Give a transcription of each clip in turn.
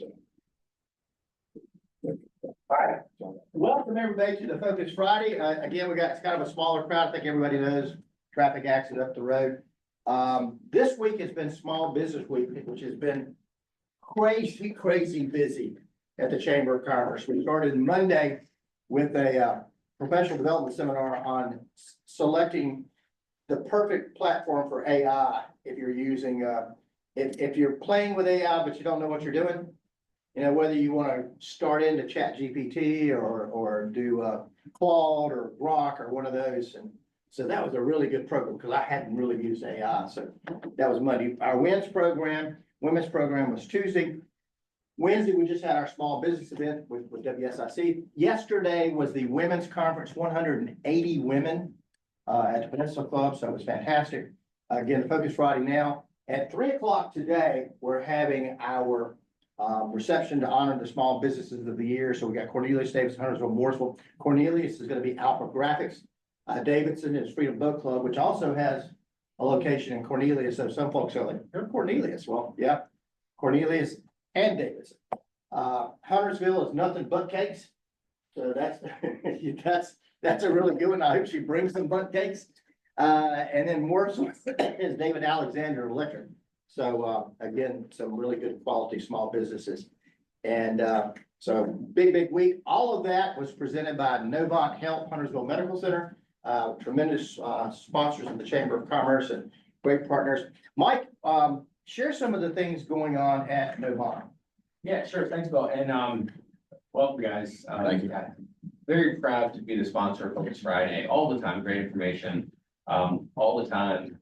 All right, welcome everybody to the Focus Friday. Again, we got kind of a smaller crowd. I think everybody knows traffic accident up the road. This week has been Small Business Week, which has been crazy busy at the Chamber of Commerce. We started Monday with a professional development seminar on selecting the perfect platform for AI. If you're using, if you're playing with AI, but you don't know what you're doing, you know, whether you want to start into Chat GPT or do Claude or Grok or one of those. And so that was a really good program because I hadn't really used AI. So that was Monday. Our women's program was Tuesday. Wednesday, we just had our small business event with WSIC. Yesterday was the women's conference, 180 women at the Peninsula Club. So it was fantastic. Again, the Focus Friday now. At 3 o'clock today, we're having our reception to honor the small businesses of the year. So we got Cornelius, Davidson, Huntersville, Mooresville. Cornelius is going to be Alpha Graphics. Davidson is Freedom Boat Club, which also has a location in Cornelius. So some folks are like, you're Cornelius. Well, yeah, Cornelius and Davidson. Huntersville is Nothing But Cakes. So that's that's a really good one. I hope she brings some butt cakes. And then Mooresville is David Alexander Electric. So again, some really good quality small businesses. And so big week. All of that was presented by Novant Health, Huntersville Medical Center. Tremendous sponsors of the Chamber of Commerce and great partners. Mike, share some of the things going on at Novant. Yeah, sure. Thanks, Bill. And welcome, guys. Thank you. Very proud to be the sponsor of Focus Friday. All the time, great information. All the time.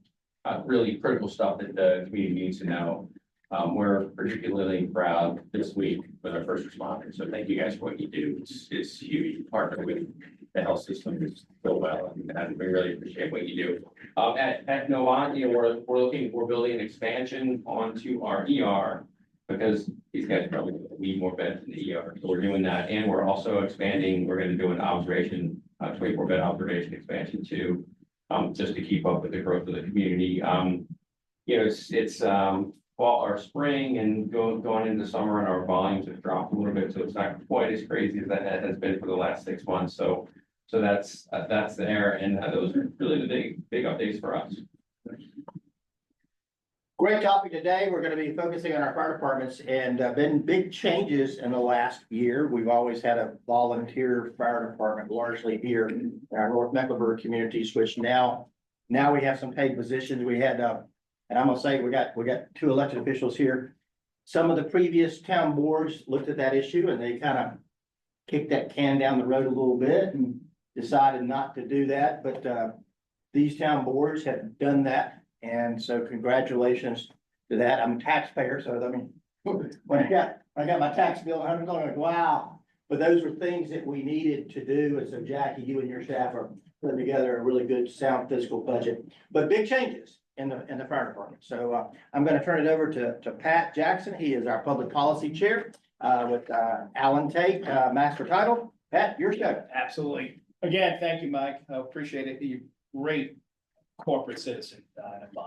Really critical stuff that the community needs to know. We're particularly proud this week with our first responders. So thank you guys for what you do. It's huge. You partner with the health system so well, and we really appreciate what you do. At Novant, you know, we're building an expansion onto our ER because these guys probably need more beds in the ER. So we're doing that, and we're also expanding. We're going to do an observation, 24-bed observation expansion too. Just to keep up with the growth of the community. You know, it's fall or spring and going into summer, and our volumes have dropped a little bit, so it's not quite as crazy as that has been for the last 6 months. So that's there, and those are really the big updates for us. Great topic today. We're going to be focusing on our fire departments, and been big changes in the last year. We've always had a volunteer fire department largely here in our North Mecklenburg communities, which now we have some paid positions. We had, and I'm gonna say we got 2 elected officials here. Some of the previous town boards looked at that issue and they kind of kicked that can down the road a little bit and decided not to do that. But these town boards have done that. And so congratulations to that. I'm a taxpayer, so I mean, when I got my tax bill, I'm like, wow. But those are things that we needed to do. And so Jackie, you and your staff are putting together a really good sound fiscal budget, but big changes in the fire department. So I'm going to turn it over to Pat Jackson. He is our public policy chair with Alan Tate, master title. Pat, your show. Absolutely. Again, thank you, Mike. I appreciate it. You're great corporate citizen,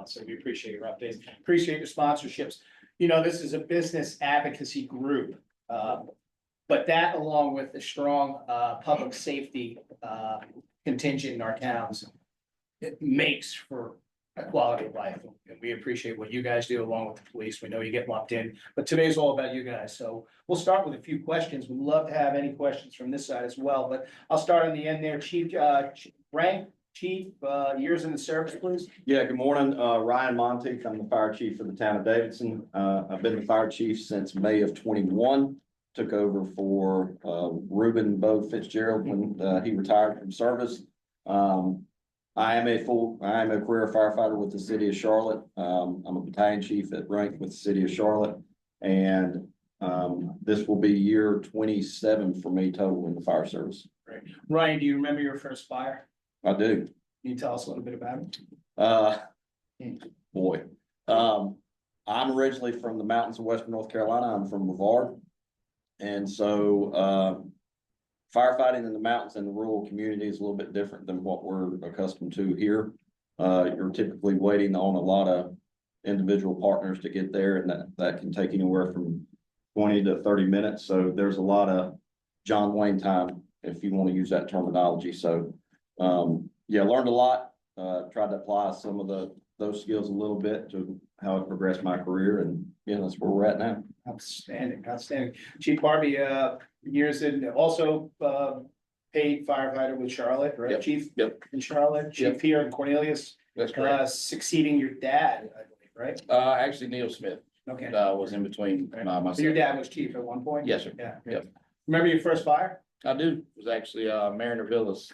so we appreciate your updates, appreciate your sponsorships. You know, this is a business advocacy group, but that along with the strong public safety contingent in our towns, it makes for a quality of life. And we appreciate what you guys do along with the police. We know you get lumped in, but today's all about you guys. So we'll start with a few questions. We'd love to have any questions from this side as well, but I'll start on the end there. Chief, rank. Chief, years in the service, please. Yeah, good morning. Ryan Monteith. I'm the fire chief for the town of Davidson. I've been the fire chief since May of 21. Took over for Reuben Bo Fitzgerald when he retired from service. I am a career firefighter with the city of Charlotte. I'm a battalion chief at rank with the city of Charlotte. And this will be year 27 for me total in the fire service. Great. Ryan, do you remember your first fire? I do. Can you tell us a little bit about it? Boy, I'm originally from the mountains of Western North Carolina. I'm from Brevard. And so, firefighting in the mountains and the rural community is a little bit different than what we're accustomed to here. You're typically waiting on a lot of individual partners to get there, and that can take anywhere from 20 to 30 minutes. So there's a lot of John Wayne time, if you want to use that terminology. So, yeah, learned a lot, tried to apply some of those skills a little bit to how it progressed my career, and yeah, that's where we're at now. Outstanding, outstanding. Chief Barbee, years in, also, paid firefighter with Charlotte, right? Yep, Chief? yep. In Charlotte, chief here in Cornelius, That's correct. succeeding your dad, I believe, right? Actually, Neil Smith, Okay. was in between, myself. So your dad was chief at one point? Yes, sir. Yeah. Yep. Remember your first fire? I do. It was actually, Mariner Villas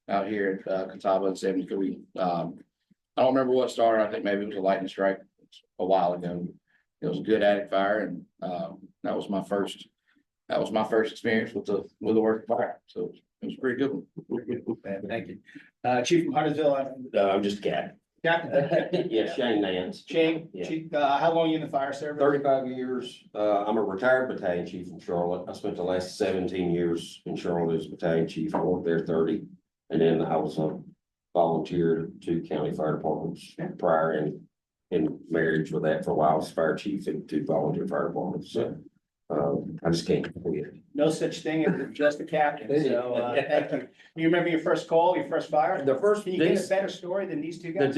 out here at, Catawba in 73. I don't remember what started. I think maybe it was a lightning strike a while ago. It was a good attic fire, and, that was my first experience with the work fire. So it was a pretty good one. Thank you. Chief from Huntersville. I'm just a cat. Captain. Yeah, Shane Nantz. Shane, Yeah. chief, how long you in the fire service? 35 years. I'm a retired battalion chief in Charlotte. I spent the last 17 years in Charlotte as battalion chief. I worked there 30. And then I was a volunteer to county fire departments prior, and in marriage with that for a while. I was fire chief in 2 volunteer fire departments. So I just can't quit. No such thing as just a captain, so, thank you. You remember your first call, your first fire? The first Can you get a decent, better story than these two the guys?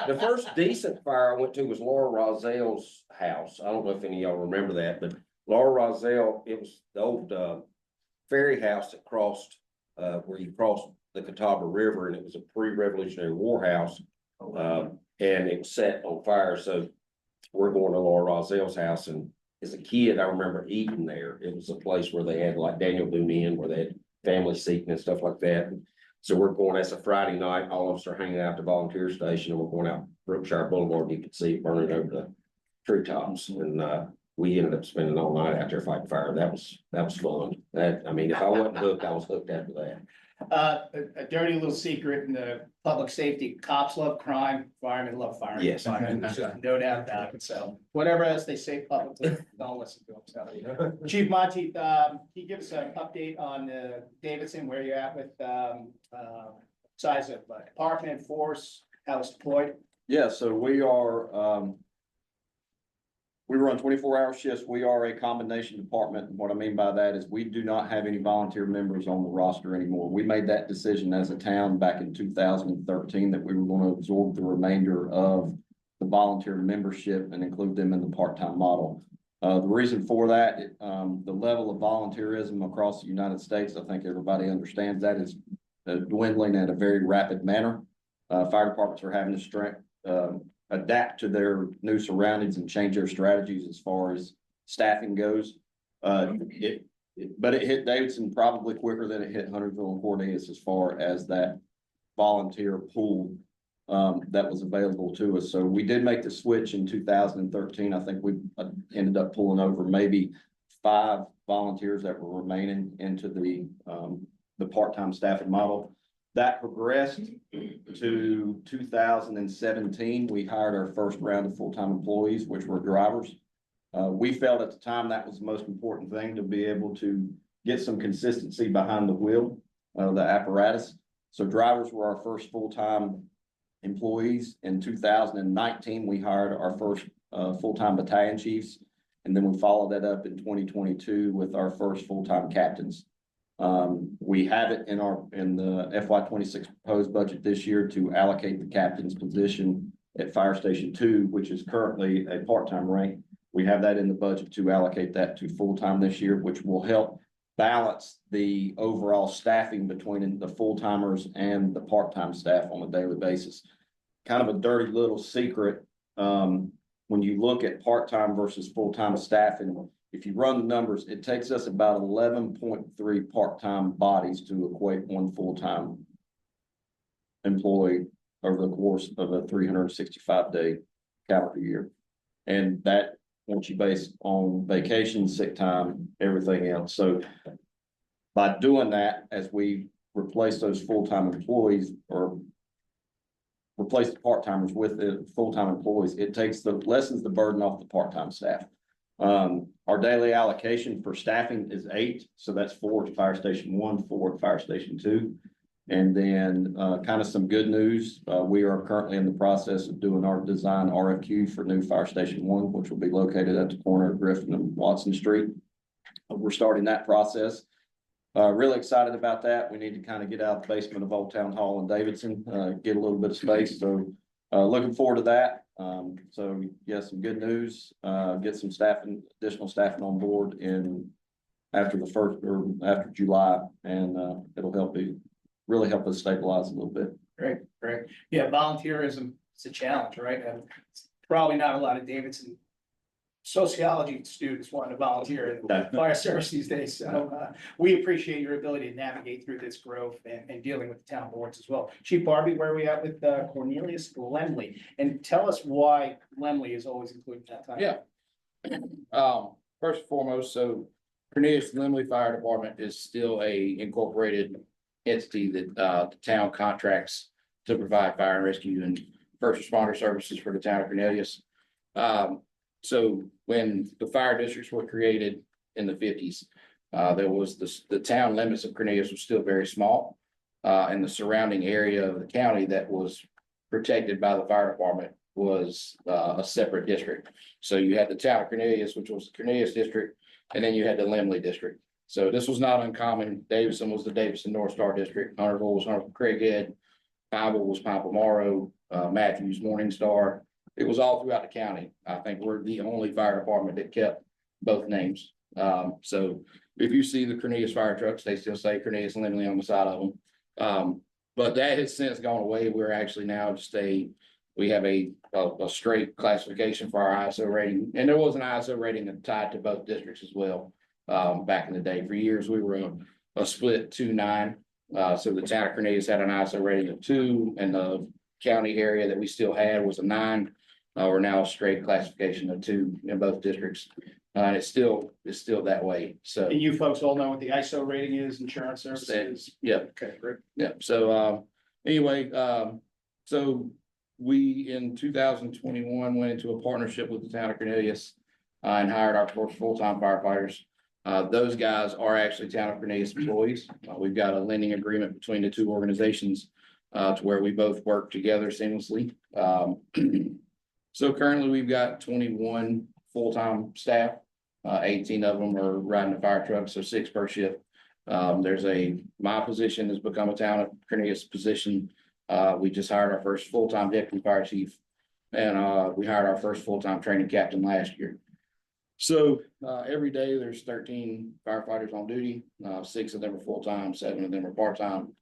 the first decent fire I went to was Laura Rozell's house. I don't know if any of y'all remember that, but Laura Rozell, it was the old ferry house that crossed where you crossed the Catawba River, and it was a pre-Revolutionary War house. And it was set on fire. So we're going to Laura Rozell's house, and as a kid, I remember eating there. It was a place where they had like Daniel Boone Inn, where they had family seating and stuff like that. So we're going, that's a Friday night, all of us are hanging out at the volunteer station, and we're going out Brookshire Boulevard, and you could see it burning over the treetops. And we ended up spending all night out there fighting fire. That was fun. I mean, if I wasn't hooked, I was hooked after that. A dirty little secret in the public safety, cops love crime, firemen love fire. Yes. There's just no doubt about it, so whatever else they say publicly, don't listen to them, so. Chief Monteith, can you give us an update on Davidson, where you're at with size of department, force, how it's deployed? Yeah, so we are, we run 24-hour shifts. We are a combination department. And what I mean by that is we do not have any volunteer members on the roster anymore. We made that decision as a town back in 2013 that we were going to absorb the remainder of the volunteer membership and include them in the part-time model. The reason for that, the level of volunteerism across the United States, I think everybody understands that, is dwindling at a very rapid manner. Fire departments are having to adapt to their new surroundings and change their strategies as far as staffing goes. But it hit Davidson probably quicker than it hit Huntersville and Cornelius as far as that volunteer pool that was available to us. So we did make the switch in 2013. I think we ended up pulling over maybe 5 volunteers that were remaining into the part-time staffing model. That progressed to 2017. We hired our first round of full-time employees, which were drivers. We felt at the time that was the most important thing, to be able to get some consistency behind the wheel, the apparatus. So drivers were our first full-time employees. In 2019, we hired our first full-time battalion chiefs. And then we followed that up in 2022 with our first full-time captains. We have it in the FY26 proposed budget this year to allocate the captain's position at Fire Station 2, which is currently a part-time rank. We have that in the budget to allocate that to full-time this year, which will help balance the overall staffing between the full-timers and the part-time staff on a daily basis. Kind of a dirty little secret, when you look at part-time versus full-time staffing, if you run the numbers, it takes us about 11.3 part-time bodies to equate one full-time employee over the course of a 365-day calendar year. And that, once you base on vacation, sick time, everything else. So by doing that, as we replace those full-time employees or replace the part-timers with the full-time employees, it lessens the burden off the part-time staff. Our daily allocation for staffing is 8. So that's 4 at Fire Station 1, 4 at Fire Station 2. And then, kind of some good news, we are currently in the process of doing our design RFQ for new Fire Station 1, which will be located at the corner of Griffin and Watson Street. We're starting that process. Really excited about that. We need to kind of get out the basement of Old Town Hall in Davidson, get a little bit of space. So, looking forward to that. So yeah, some good news, get some staffing, additional staffing on board after the first or after July, and, it'll really help us stabilize a little bit. Great, great. Yeah, volunteerism is a challenge, right? And it's probably not a lot of Davidson sociology students wanting to volunteer in the fire service these days. So we appreciate your ability to navigate through this growth and dealing with the town boards as well. Chief Barbee, where are we at with Cornelius Lemley? And tell us why Lemley is always included in that time. Yeah. First and foremost, so Cornelius Lemley Fire Department is still a incorporated entity that the town contracts to provide fire and rescue and first responder services for the town of Cornelius. So when the fire districts were created in the 50s, there was the town limits of Cornelius was still very small. And the surrounding area of the county that was protected by the fire department was a separate district. So you had the town of Cornelius, which was the Cornelius district, and then you had the Lemley district. So this was not uncommon. Davidson was the Davidson North Star district. Huntersville was Huntersville Craighead. Pineville was Pineville Morrow. Matthews Morning Star. It was all throughout the county. I think we're the only fire department that kept both names. So if you see the Cornelius fire trucks, they still say Cornelius Lemley on the side of them. But that has since gone away. We're actually now just we have a straight classification for our ISO rating. And there was an ISO rating tied to both districts as well. Back in the day, for years, we were a split 2-9. So the town of Cornelius had an ISO rating of 2, and the county area that we still had was a 9. We're now a straight classification of 2 in both districts. And it's still that way. So. And you folks all know what the ISO rating is, insurance services? Yeah. Okay, great. Yeah. So, anyway, so we in 2021 went into a partnership with the town of Cornelius and hired our first full-time firefighters. Those guys are actually town of Cornelius employees. We've got a lending agreement between the two organizations to where we both work together seamlessly. So currently we've got 21 full-time staff. 18 of them are riding the fire truck, so 6 per shift. My position has become a town of Cornelius position. We just hired our first full-time deputy fire chief, and we hired our first full-time training captain last year. So every day there's 13 firefighters on duty. 6 of them are full-time, 7 of them are part-time.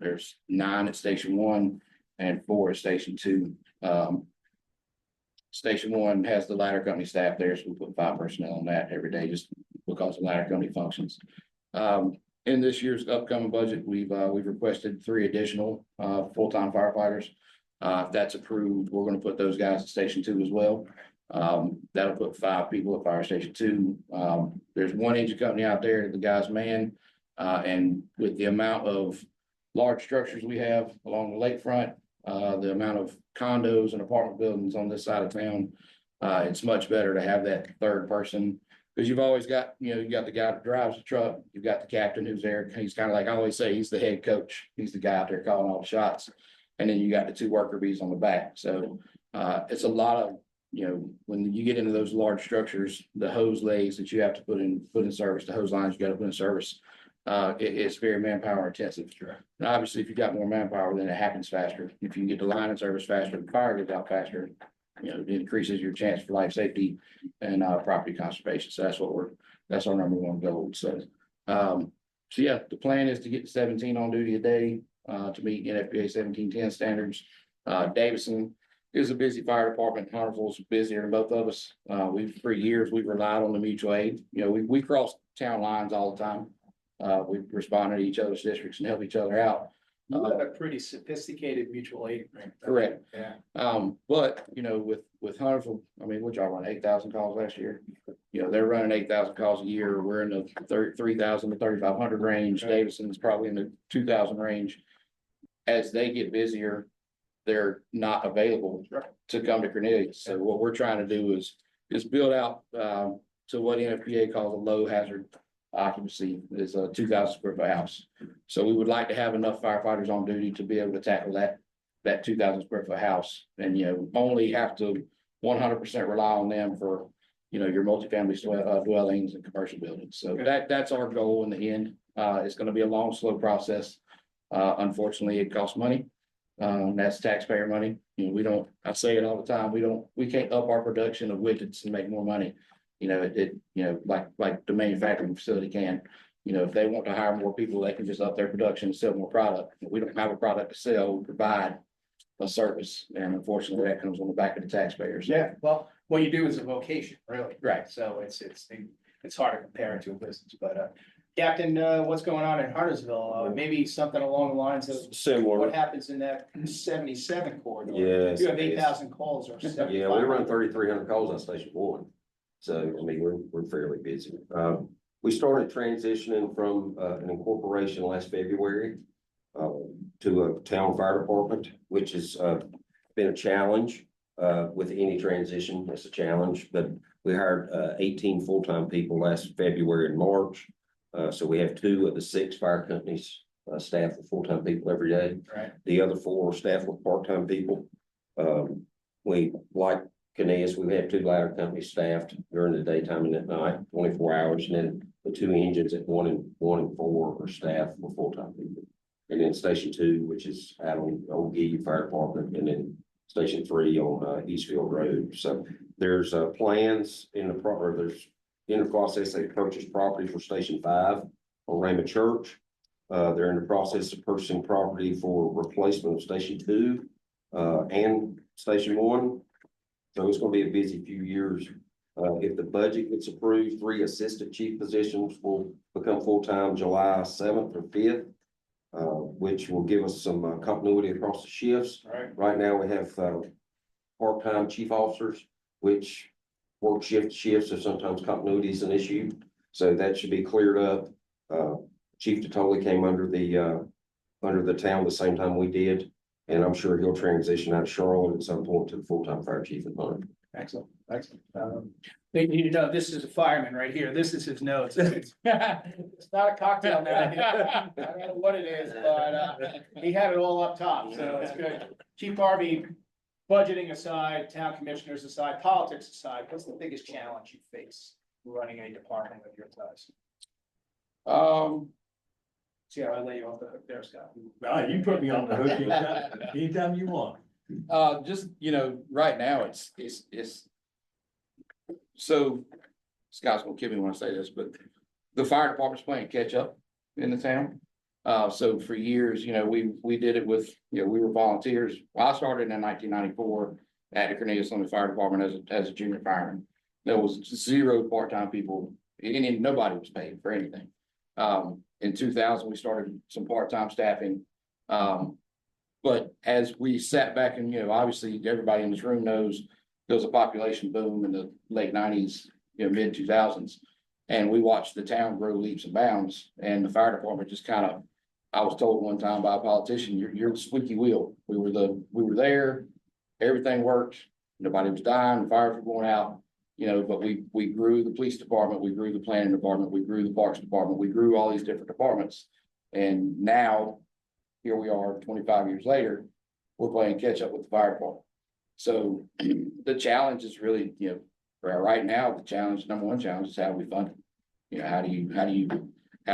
There's 9 at Station 1 and 4 at Station 2. Station 1 has the ladder company staff there, so we put 5 personnel on that every day just because the ladder company functions. In this year's upcoming budget, we've requested 3 additional full-time firefighters. If that's approved, we're going to put those guys at Station 2 as well. That'll put 5 people at Fire Station 2. There's 1 engine company out there that the guys man, and with the amount of large structures we have along the lakefront, the amount of condos and apartment buildings on this side of town, it's much better to have that 3rd person, because you've always got, you got the guy that drives the truck, you've got the captain who's there. He's kind of like I always say, he's the head coach. He's the guy out there calling all the shots, and then you got the 2 worker bees on the back. So it's a lot of, when you get into those large structures, the hose legs that you have to put in service, the hose lines you got to put in service. It's very manpower intensive. Sure. And obviously, if you got more manpower, then it happens faster. If you can get the line in service faster, the fire gets out faster, it increases your chance for life safety and property conservation. So that's our number 1 goal. So yeah, the plan is to get 17 on duty a day to meet NFPA 1710 standards. Davidson is a busy fire department. Huntersville's busier than both of us. For years we've relied on the mutual aid. We cross town lines all the time. We respond to each other's districts and help each other out. You have a pretty sophisticated mutual aid. Correct. Yeah. But with Huntersville, what y'all run 8,000 calls last year? They're running 8,000 calls a year. We're in the 3,000 to 3,500 range. Right. Davidson's probably in the 2,000 range. As they get busier, they're not available to come to Cornelius. So what we're trying to do is build out to what NFPA calls a low hazard occupancy is a 2,000 square foot house. So we would like to have enough firefighters on duty to be able to tackle that 2,000 square foot house. And, only have to 100% rely on them for, your multifamily dwellings and commercial buildings. So that's our goal in the end. It's gonna be a long, slow process. Unfortunately, it costs money. That's taxpayer money. I say it all the time, we can't up our production of widgets and make more money. Like the manufacturing facility can. If they want to hire more people, they can just up their production and sell more product. We don't have a product to sell, we provide a service, and unfortunately, that comes on the back of the taxpayers. Yeah, well, what you do is a vocation, really. Right. So it's hard to compare it to a business, but, Captain, what's going on in Huntersville? Maybe something along the lines of Similar. what happens in that 77 corridor? Yes. You have 8,000 calls or 7,500. Yeah, we run 3,300 calls on Station 1. So, I mean, we're fairly busy. We started transitioning from an incorporation last February to a town fire department, which has been a challenge with any transition. It's a challenge, but we hired 18 full-time people last February and March. So we have 2 of the 6 fire companies staffed with full-time people every day. Right. The other 4 are staffed with part-time people. We, like Cornelius, we have 2 ladder companies staffed during the daytime and at night, 24 hours. And then the 2 engines at 1 and 4 are staffed with full-time people. And then Station 2, which is out on Old Gee Fire Department, and then Station 3 on Eastfield Road. So there's plans in the process. They purchased property for Station 5 on Raymond Church. They're in the process of purchasing property for replacement of Station 2 and Station 1. So it's going to be a busy few years. If the budget gets approved, 3 assistant chief positions will become full-time July 7th or 5th, which will give us some continuity across the shifts. Right now, we have part-time chief officers, which work shifts, so sometimes continuity is an issue. So that should be cleared up. Chief Tatoli came under the town the same time we did, and I'm sure he'll transition out of Charlotte at some point to the full-time fire chief in Hunter. Excellent. They need to know this is a fireman right here. This is his notes. It's not a cocktail now. I don't know what it is, but he had it all up top, so it's good. Chief Barbee, budgeting aside, town commissioners aside, politics aside, what's the biggest challenge you face running a department of your size? See how I lay you off the hook there, Scott? You put me on the hook anytime you want. Just, right now, it's so Scott's gonna kill me when I say this, but the fire department's playing catch up in the town. So for years, we did it with, we were volunteers. Well, I started in 1994 at the Cornelius Fire Department as a junior fireman. There was 0 part-time people, and nobody was paid for anything. In 2000, we started some part-time staffing. But as we sat back and, obviously everybody in this room knows there was a population boom in the late 90s, mid 2000s. And we watched the town grow leaps and bounds, and the fire department just I was told one time by a politician, you're the squeaky wheel. We were there, everything worked, nobody was dying, the fires were going out, but we grew the police department, we grew the planning department, we grew the parks department, we grew all these different departments. And now, here we are 25 years later, we're playing catch up with the fire department. So the challenge is really, right now, number one challenge is how we fund it. How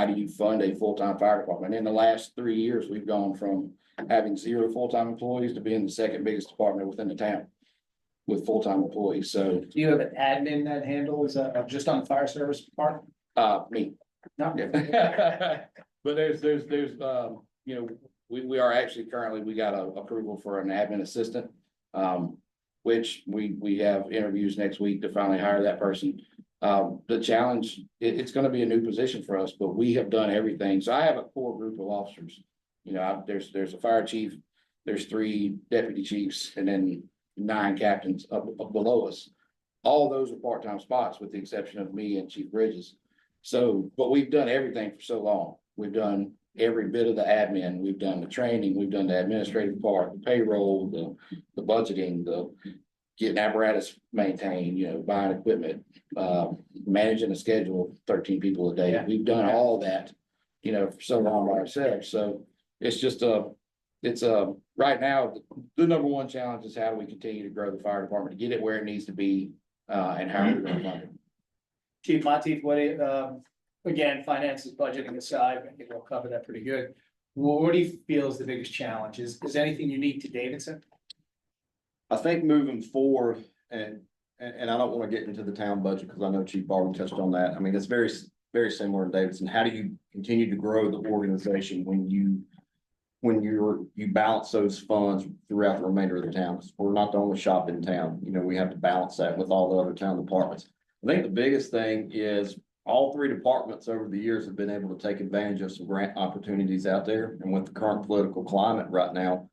do you fund a full-time fire department? In the last 3 years, we've gone from having 0 full-time employees to being the 2nd biggest department within the town with full-time employees. So Do you have an admin that handles just on the fire service department? me. No. But there's we are actually currently, we got a approval for an admin assistant. Which we have interviews next week to finally hire that person. The challenge, it's gonna be a new position for us, but we have done everything. So I have a core group of officers. There's a fire chief, there's 3 deputy chiefs, and then 9 captains up below us. All those are part-time spots with the exception of me and Chief Bridges. So, but we've done everything for so long. We've done every bit of the admin, we've done the training, we've done the administrative part, the payroll, the budgeting, the getting apparatus maintained, buying equipment, managing a schedule of 13 people a day. Yeah. We've done all that, for so long by ourselves. So it's just right now, the number one challenge is how do we continue to grow the fire department, to get it where it needs to be, and how are we going to fund it? Chief Monteith, what do you, again, finances, budgeting aside, I think we'll cover that pretty good. What do you feel is the biggest challenge? Is anything unique to Davidson? I think moving forward, and I don't want to get into the town budget because I know Chief Barbee touched on that. I mean, it's very, very similar to Davidson. How do you continue to grow the organization when you balance those funds throughout the remainder of the town? We're not the only shop in town. We have to balance that with all the other town departments. I think the biggest thing is all three departments over the years have been able to take advantage of some grant opportunities out there. And with the current political climate right now,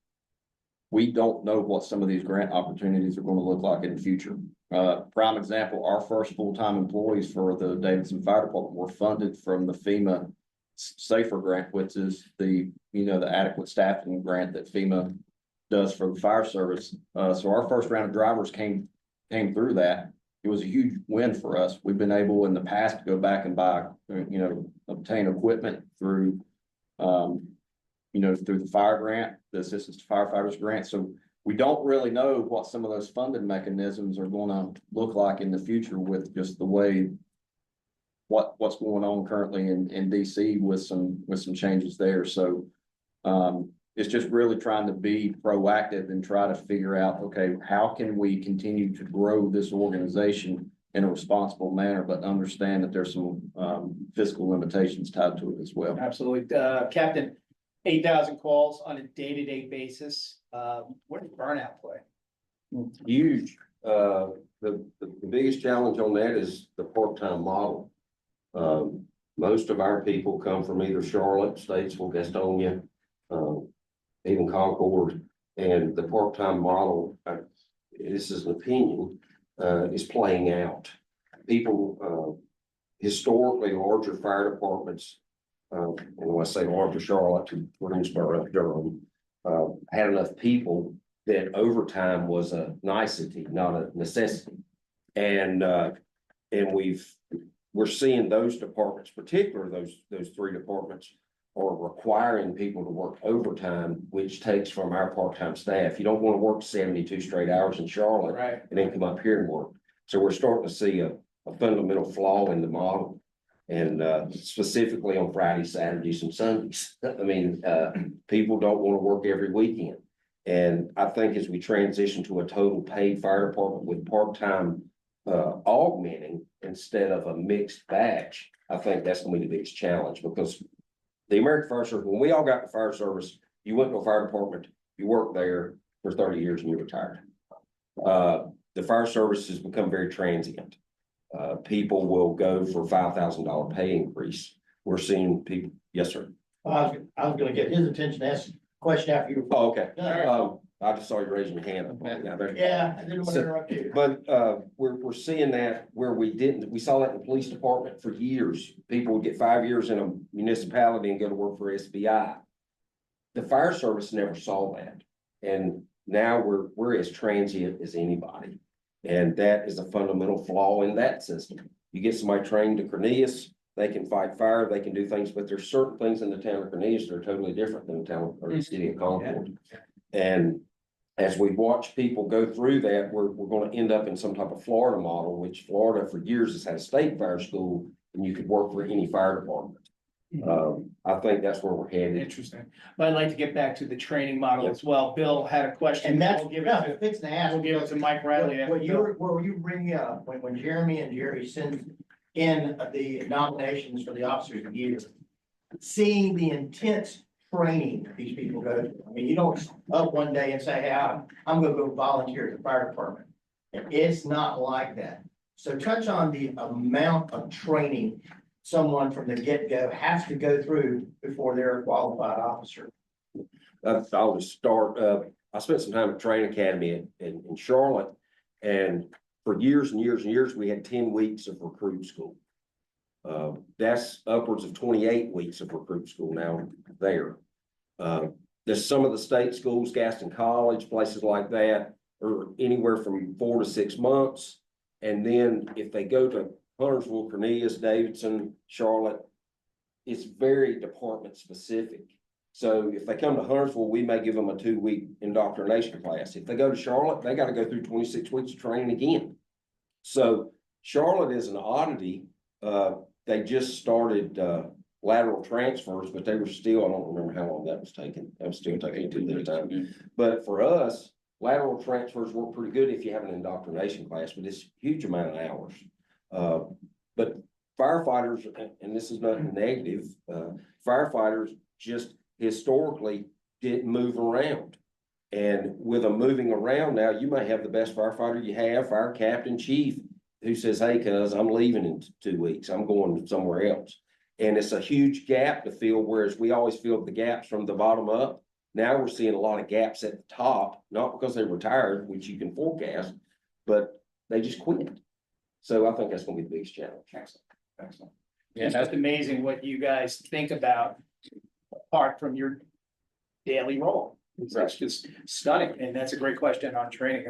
we don't know what some of these grant opportunities are going to look like in the future. Prime example, our first full-time employees for the Davidson Fire Department were funded from the FEMA Safer Grant, which is the adequate staffing grant that FEMA does for the fire service. So our first round of drivers came through that. It was a huge win for us. We've been able in the past to go back and buy, obtain equipment through, through the fire grant, the Assistance to Firefighters grant. So we don't really know what some of those funding mechanisms are going to look like in the future with just the way what's going on currently in DC with some changes there. So it's just really trying to be proactive and try to figure out, okay, how can we continue to grow this organization in a responsible manner, but understand that there's some fiscal limitations tied to it as well. Absolutely. Captain, 8,000 calls on a day-to-day basis. Where does burnout play? Huge. The biggest challenge on that is the part-time model. Most of our people come from either Charlotte, Statesville, Gastonia, even Concord, and the part-time model, this is an opinion, is playing out. People, historically, larger fire departments, and when I say larger, Charlotte to Greensboro, Durham, had enough people that overtime was a nicety, not a necessity. And we're seeing those departments, particularly those three departments, are requiring people to work overtime, which takes from our part-time staff. You don't want to work 72 straight hours in Charlotte, Right. And then come up here and work. So we're starting to see a fundamental flaw in the model, and specifically on Fridays, Saturdays, and Sundays. I mean, people don't want to work every weekend. And I think as we transition to a total paid fire department with part-time augmenting instead of a mixed batch, I think that's going to be the biggest challenge, because the American Fire Service, when we all got to fire service, you went to a fire department, you worked there for 30 years and you retired. The fire service has become very transient. People will go for $5,000 pay increase. We're seeing people. Yes, sir. I was gonna get his attention to ask a question after you. Oh, okay. I just saw you raising your hand. Yeah, I didn't want to interrupt you. But we're seeing that where we saw that in the police department for years. People would get 5 years in a municipality and go to work for SBI. The fire service never saw that. And now we're as transient as anybody. And that is a fundamental flaw in that system. You get somebody trained to Cornelius, they can fight fire, they can do things, but there's certain things in the town of Cornelius that are totally different than the town or the city of Concord. And as we watch people go through that, we're going to end up in some type of Florida model, which Florida for years has had a state fire school, and you could work for any fire department. I think that's where we're headed. Interesting. But I'd like to get back to the training model as well. Bill had a question. And that's, We'll give yeah, it fixing to ask. we'll give it to Mike Riley. after Bill. What you bring up, when Jeremy and Jerry send in the nominations for the officers of the year, seeing the intense training that these people go through. I mean, you don't up one day and say, hey, I'm gonna go volunteer at the fire department. It's not like that. So touch on the amount of training someone from the get-go has to go through before they're a qualified officer. I'll just start. I spent some time at Training Academy in Charlotte, and for years and years and years, we had 10 weeks of recruit school. That's upwards of 28 weeks of recruit school now there. There's some of the state schools, Gaston College, places like that. or anywhere from 4 to 6 months. And then if they go to Huntersville, Cornelius, Davidson, Charlotte, it's very department specific. So if they come to Huntersville, we may give them a 2-week indoctrination class. If they go to Charlotte, they got to go through 26 weeks of training again. So Charlotte is an oddity. They just started lateral transfers, but they were still, I don't remember how long that was taking. That was still taking 2 minutes time. But for us, lateral transfers work pretty good if you have an indoctrination class, but it's a huge amount of hours. But firefighters, and this is not negative, firefighters just historically didn't move around. And with them moving around now, you may have the best firefighter you have, fire captain, chief, who says, hey, cuz I'm leaving in 2 weeks. I'm going somewhere else. And it's a huge gap to fill, whereas we always filled the gaps from the bottom up. Now we're seeing a lot of gaps at the top, not because they retired, which you can forecast, but they just quit. So I think that's going to be the biggest challenge. Excellent. It's just amazing what you guys think about apart from your daily role. It's just stunning, and that's a great question on training.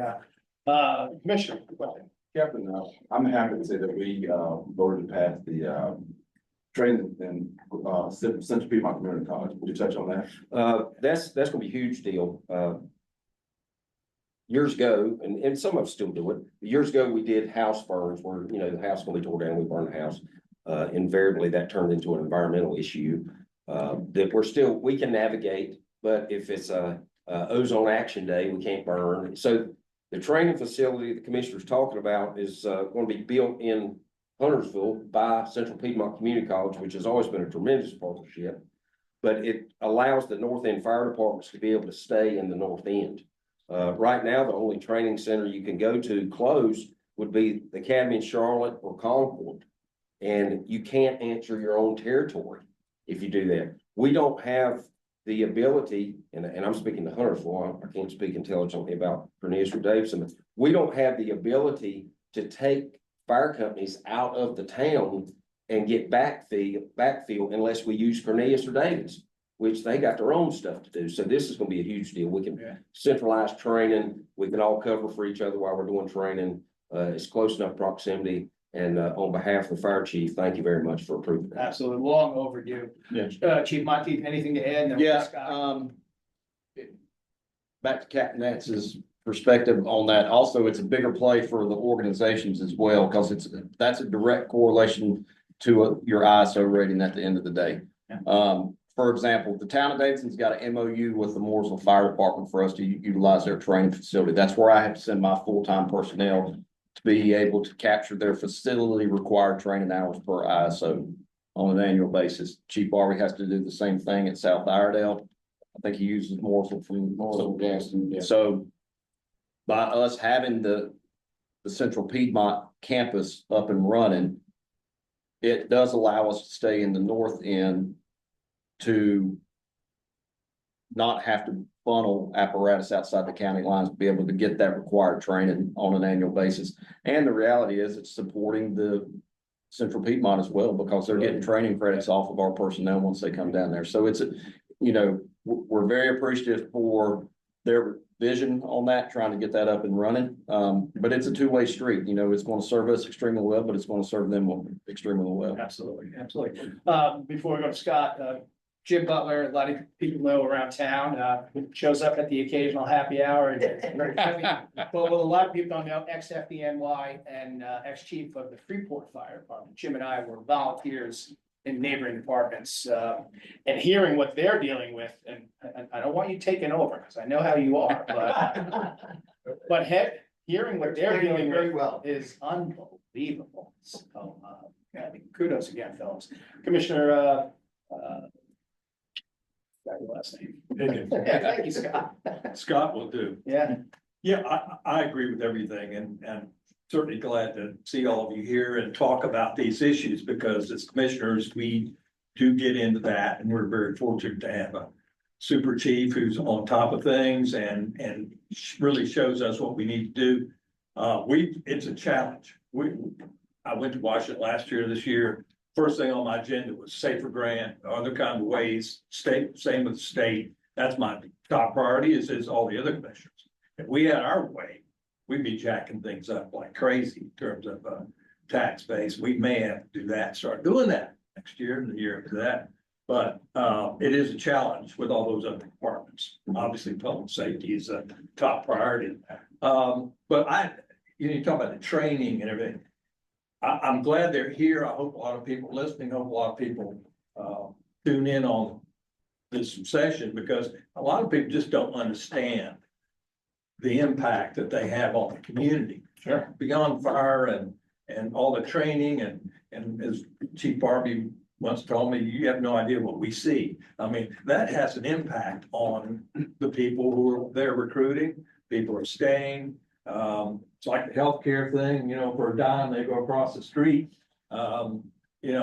Commissioner. Captain, I'm happy to say that we voted to pass the training in Central Piedmont Community College. Would you touch on that? That's gonna be a huge deal. Years ago, and some of us still do it. Years ago, we did house burns where, you know, the house will be tore down, we burn the house. Invariably, that turned into an environmental issue that we can navigate, but if it's a ozone action day, we can't burn. So the training facility the commissioner's talking about is going to be built in Huntersville by Central Piedmont Community College, which has always been a tremendous partnership, but it allows the North End fire departments to be able to stay in the North End. Right now, the only training center you can go to close would be the Academy in Charlotte or Concord, and you can't answer your own territory if you do that. We don't have the ability, and I'm speaking to Huntersville, I can't speak intelligently about Cornelius or Davidson, but we don't have the ability to take fire companies out of the town and get backfill unless we use Cornelius or Davidson, which they got their own stuff to do. So this is going to be a huge deal. We can centralize training. We can all cover for each other while we're doing training. It's close enough proximity. And on behalf of the fire chief, thank you very much for approving that. Absolutely, long overdue. Yeah. Chief Monteith, anything to add? Yeah, back to Captain Nantz's perspective on that. Also, it's a bigger play for the organizations as well, because that's a direct correlation to your ISO rating at the end of the day. For example, the town of Davidson's got an MOU with the Mooresville Fire Department for us to utilize their training facility. That's where I have to send my full-time personnel to be able to capture their facility required training hours per ISO on an annual basis. Chief Barbee has to do the same thing at South Iredale. I think he uses Mooresville from Mooresville. So by us having the Central Piedmont campus up and running, it does allow us to stay in the North End to not have to funnel apparatus outside the county lines to be able to get that required training on an annual basis. And the reality is it's supporting the Central Piedmont as well, because they're getting training credits off of our personnel once they come down there. So it's we're very appreciative for their vision on that, trying to get that up and running. But it's a two-way street. It's going to serve us extremely well, but it's going to serve them extremely well. Absolutely. Before we go to Scott, Jim Butler, a lot of people know around town, shows up at the occasional happy hour. But what a lot of people don't know, ex-FDNY and ex-chief of the Freeport Fire Department, Jim and I were volunteers in neighboring departments, and hearing what they're dealing with, and I don't want you taking over, because I know how you are, but hearing what they're dealing very with well is unbelievable. So, kudos again, fellows. Commissioner, got your last name. Yeah, thank you, Scott. Scott will do. Yeah. Yeah, I agree with everything, and certainly glad to see all of you here and talk about these issues, because as commissioners, we do get into that, and we're very fortunate to have a super chief who's on top of things and really shows us what we need to do. It's a challenge. I went to Washington last year, this year. First thing on my agenda was safer grant, other kind of ways, same with the state. That's my top priority, is all the other commissioners. If we had our way, we'd be jacking things up like crazy in terms of, tax base. We may have to do that, start doing that next year and the year after that. But, it is a challenge with all those other departments. Obviously, public safety is a top priority. But you talk about the training and everything. I'm glad they're here. I hope a lot of people listening, hope a lot of people, tune in on this session, because a lot of people just don't understand the impact that they have on the community. Sure. Beyond fire and all the training and as Chief Barbee once told me, you have no idea what we see. I mean, that has an impact on the people who are there recruiting, people are staying. It's like the healthcare thing, for a dime, they go across the street. So there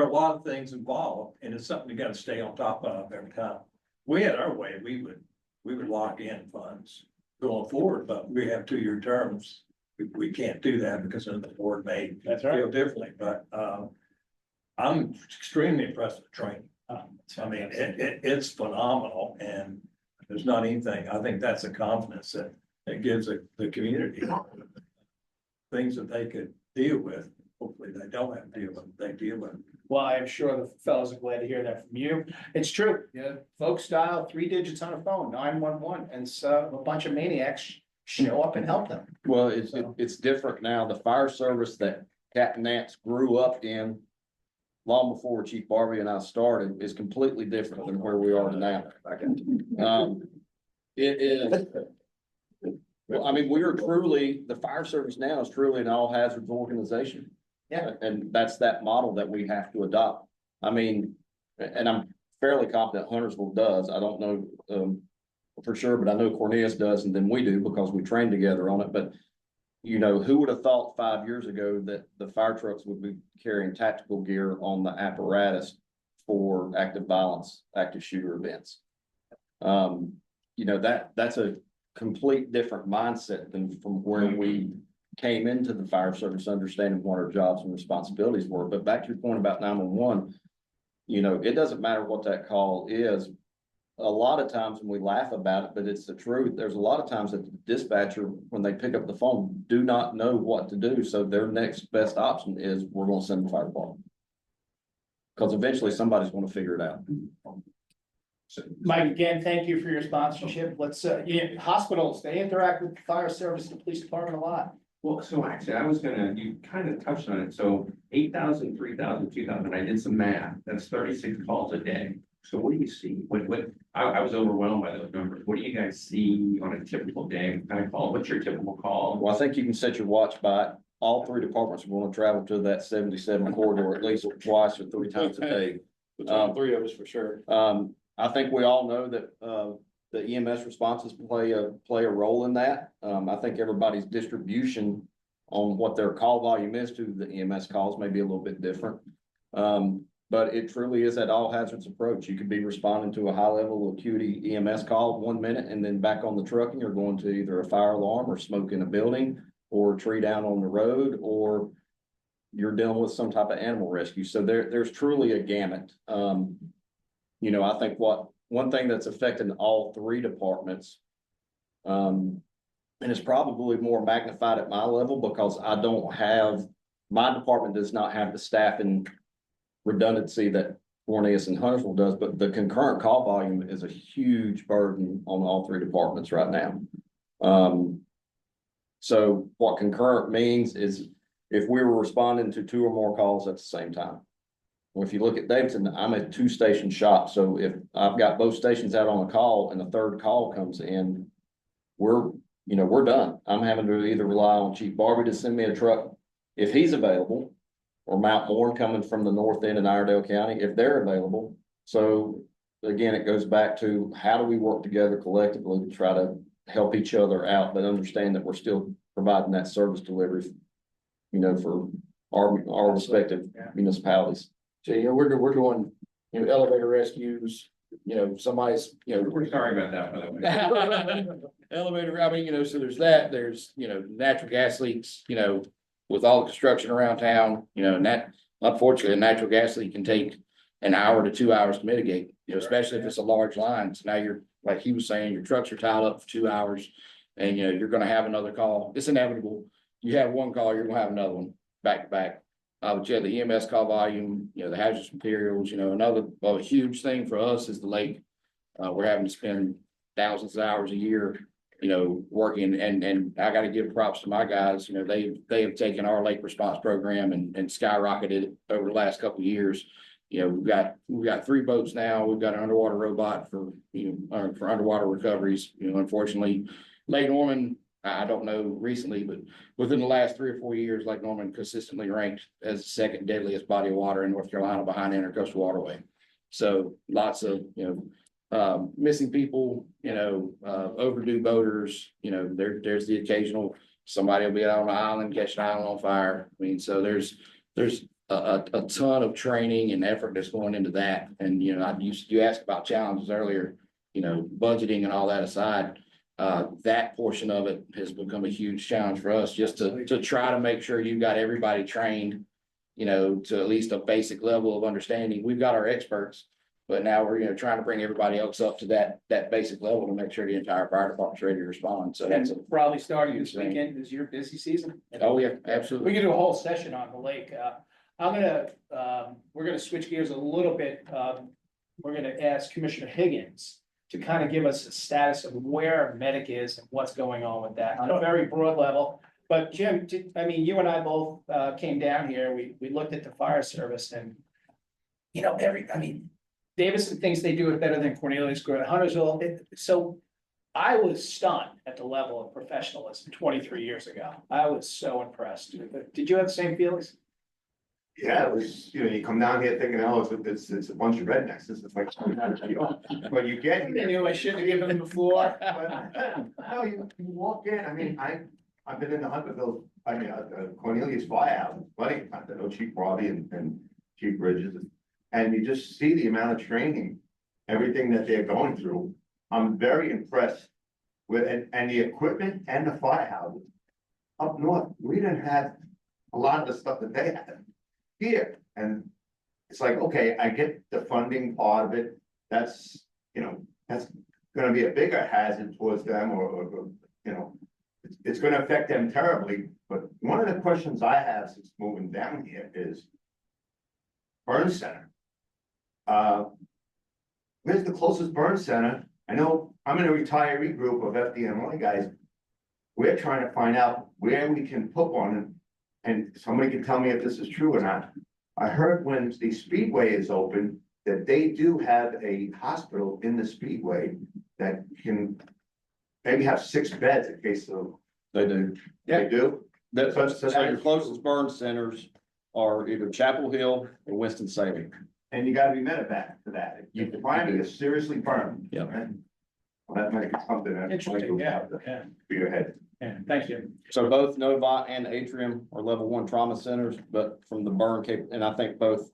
are a lot of things involved, and it's something you gotta stay on top of every time. We had our way, we would lock in funds going forward, but we have 2-year terms. We can't do that because the board may That's right. feel differently, but, I'm extremely impressed with training. I mean, it's phenomenal, and there's not anything, I think that's a confidence that it gives the community things that they could deal with. Hopefully they don't have to deal with, they deal with. Well, I'm sure the fellows are glad to hear that from you. It's true, folks dial 3 digits on a phone, 911, and so a bunch of maniacs show up and help them. Well, it's different now. The fire service that Captain Nantz grew up in long before Chief Barbee and I started is completely different than where we are now. It is. Well, I mean, we are truly, the fire service now is truly an all hazards organization. Yeah. And that's that model that we have to adopt. I mean, and I'm fairly confident Huntersville does. I don't know, for sure, but I know Cornelius does, and then we do because we trained together on it. But who would have thought 5 years ago that the fire trucks would be carrying tactical gear on the apparatus for active violence, active shooter events? That's a complete different mindset than from where we came into the fire service, understanding what our jobs and responsibilities were. But back to your point about 911, it doesn't matter what that call is. A lot of times when we laugh about it, but it's the truth, there's a lot of times that the dispatcher, when they pick up the phone, do not know what to do. So their next best option is, we're going to send the fire department. Because eventually somebody's going to figure it out. Mike, again, thank you for your sponsorship. Let's, hospitals, they interact with the fire service and police department a lot. Well, so actually, you kind of touched on it. So 8,000, 3,000, 2,000, I did some math. That's 36 calls a day. So what do you see? I was overwhelmed by those numbers. What do you guys see on a typical day? What kind of call? What's your typical call? Well, I think you can set your watch by it. All 3 departments are going to travel to that 77 corridor at least twice or 3 times a day. Between 3 of us for sure. I think we all know that the EMS responses play a role in that. I think everybody's distribution on what their call volume is to the EMS calls may be a little bit different. But it truly is that all hazards approach. You could be responding to a high level acuity EMS call 1 minute and then back on the trucking, or going to either a fire alarm or smoke in a building or a tree down on the road, or you're dealing with some type of animal rescue. So there's truly a gamut. I think one thing that's affecting all 3 departments, and it's probably more magnified at my level because my department does not have the staffing redundancy that Cornelius and Huntersville does, but the concurrent call volume is a huge burden on all 3 departments right now. So what concurrent means is if we were responding to 2 or more calls at the same time. Well, if you look at Davidson, I'm a 2-station shop. So if I've got both stations out on a call and a 3rd call comes in, we're done. I'm having to either rely on Chief Barbee to send me a truck if he's available, or Mount Moore coming from the north end in Iredell County if they're available. So again, it goes back to how do we work together collectively to try to help each other out, but understand that we're still providing that service delivery, for our respective municipalities. So, we're doing, elevator rescues, somebody's, We're sorry about that, by the way. elevator, so there's natural gas leaks, with all the construction around town, and that, unfortunately, a natural gas leak can take an hour to 2 hours to mitigate, especially if it's a large line. So now you're, like he was saying, your trucks are tied up for 2 hours. And, you're gonna have another call. It's inevitable. You have one call, you're gonna have another one back to back. But yeah, the EMS call volume, the hazardous materials, another, well, huge thing for us is the lake. We're having to spend thousands of hours a year, working, and I gotta give props to my guys, they have taken our lake response program and skyrocketed it over the last couple of years. We've got 3 boats now. We've got an underwater robot for underwater recoveries. Unfortunately, Lake Norman, I don't know recently, but within the last 3 or 4 years, Lake Norman consistently ranked as the second deadliest body of water in North Carolina behind the Intercoastal Waterway. So lots of, missing people, overdue boaters, there's the occasional, somebody will be out on an island, catch an island on fire. I mean, so there's a ton of training and effort that's going into that. And, you asked about challenges earlier, budgeting and all that aside, that portion of it has become a huge challenge for us, just to try to make sure you've got everybody trained, to at least a basic level of understanding. We've got our experts, but now we're, trying to bring everybody else up to that basic level to make sure the entire fire department's ready to respond. So that's Probably starting this weekend is your busy season. oh yeah, We absolutely. could do a whole session on the lake. We're gonna switch gears a little bit. We're gonna ask Commissioner Higgins to kind of give us a status of where medic is and what's going on with that on a very broad level. But Jim, you and I both came down here. We looked at the fire service and Davidson thinks they do it better than Cornelius, Huntersville. So I was stunned at the level of professionalism 23 years ago. I was so impressed. Did you have the same feelings? Yeah, it was, you come down here thinking, oh, it's a bunch of rednecks, this is like, but you get I here. knew I shouldn't have given them the floor. No, you walk in, I've been in the Huntersville, Cornelius firehouse, plenty of times, I know Chief Barbee and Chief Bridges. And you just see the amount of training, everything that they're going through. I'm very impressed with, and the equipment and the firehouses. Up north, we didn't have a lot of the stuff that they had here. And it's like, okay, I get the funding part of it. That's gonna be a bigger hazard towards them or it's gonna affect them terribly. But one of the questions I have since moving down here is burn center. Where's the closest burn center? I know I'm in a retiree group of FDNY guys. We're trying to find out where we can put one, and somebody can tell me if this is true or not. I heard when the Speedway is open, that they do have a hospital in the Speedway that can maybe have 6 beds in case of. They do. They do? So your closest burn centers are either Chapel Hill or Winston-Salem. And you gotta be medevac for that. If you find it is seriously burned. Yep. right? Well, that might be something that. Interesting, yeah. For your head. Yeah, thanks, Jim. So both Novant and Atrium are level 1 trauma centers, but from the burn and I think both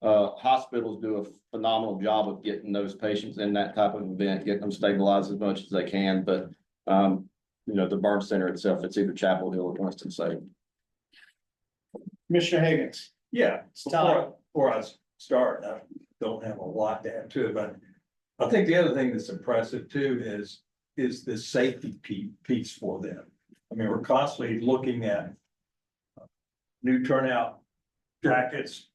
hospitals do a phenomenal job of getting those patients in that type of event, getting them stabilized as much as they can. But the burn center itself, it's either Chapel Hill or Winston-Salem. Commissioner Higgins. Yeah, time. before I start, I don't have a lot to add to it, but I think the other thing that's impressive too is the safety piece for them. I mean, we're constantly looking at new turnout jackets,